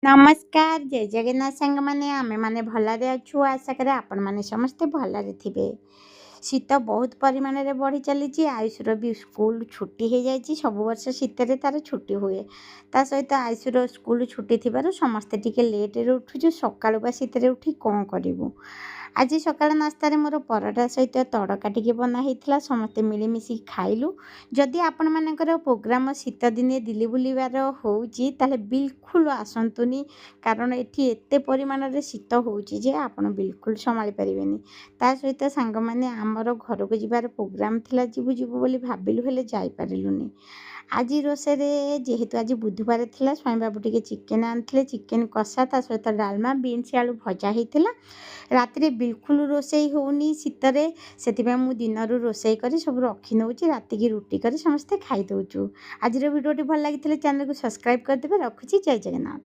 ନମସ୍କାର ଜୟ ଜଗନ୍ନାଥ ସାଙ୍ଗମାନେ ଆମେମାନେ ଭଲରେ ଅଛୁ ଆଶା କରେ ଆପଣମାନେ ସମସ୍ତେ ଭଲରେ ଥିବେ। ଶୀତ ବହୁତ ପରିମାଣରେ ବଢ଼ି ଚାଲିଛି। ଆୟୁଷର ବି ସ୍କୁଲ ଛୁଟି ହେଇଯାଇଛି। ସବୁ ବର୍ଷ ଶୀତରେ ତାର ଛୁଟି ହୁଏ। ତା ସହିତ ଆୟୁଷର ସ୍କୁଲ ଛୁଟି ଥିବାରୁ ସମସ୍ତେ ଟିକେ ଲେଟରେ ଉଠୁଛୁ। ସକାଳୁ ବା ଶୀତରେ ଉଠି କ'ଣ କରିବୁ। ଆଜି ସକାଳ ନାସ୍ତାରେ ମୋର ପରଟା ସହିତ ତଡ଼କା ଟିକେ ବନା ହେଇଥିଲା। ସମସ୍ତେ ମିଳିମିଶି ଖାଇଲୁ। ଯଦି ଆପଣମାନଙ୍କର ପ୍ରୋଗ୍ରାମ ଶୀତ ଦିନେ ଦିଲ୍ଲୀ ବୁଲିବାର ହେଉଛି ତାହେଲେ ବିଲକୁଲ ଆସନ୍ତୁନି। କାରଣ ଏଠି ଏତେ ପରିମାଣରେ ଶୀତ ହେଉଛି ଯେ ଆପଣ ବିଲକୁଲ ସମ୍ଭାଳି ପାରିବେନି। ତା ସହିତ ସାଙ୍ଗମାନେ ଆମର ଘରକୁ ଯିବାର ପ୍ରୋଗ୍ରାମ ଥିଲା, ଯିବୁ ଯିବୁ ବୋଲି ଭାବିଲୁ ହେଲେ ଯାଇପାରିଲୁନି। ଆଜି ରୋଷେଇରେ ଯେହେତୁ ଆଜି ବୁଧବାର ଥିଲା, ସ୍ୱାମୀବାବୁ ଟିକେ ଚିକେନ ଆଣିଥିଲେ। ଚିକେନ କଷା ତା ସହିତ ଡାଲମା, ବିନ୍ସ ଆଳୁ ଭଜା ହେଇଥିଲା। ରାତିରେ ବିଲକୁଲ ରୋଷେଇ ହେଉନି ଶୀତରେ, ସେଥିପାଇଁ ମୁଁ ଦିନରୁ ରୋଷେଇ କରି ସବୁ ରଖିନେଉଛି। ରାତିକି ରୁଟି କରି ସମସ୍ତେ ଖାଇଦେଉଛୁ। ଆଜିର ଭିଡ଼ିଓଟି ଭଲ ଲାଗିଥିଲେ ଚ୍ୟାନେଲକୁ ସବସ୍କ୍ରାଇବ୍ କରିଦେବେ। ରଖୁଛି, ଜୟ ଜଗନ୍ନାଥ।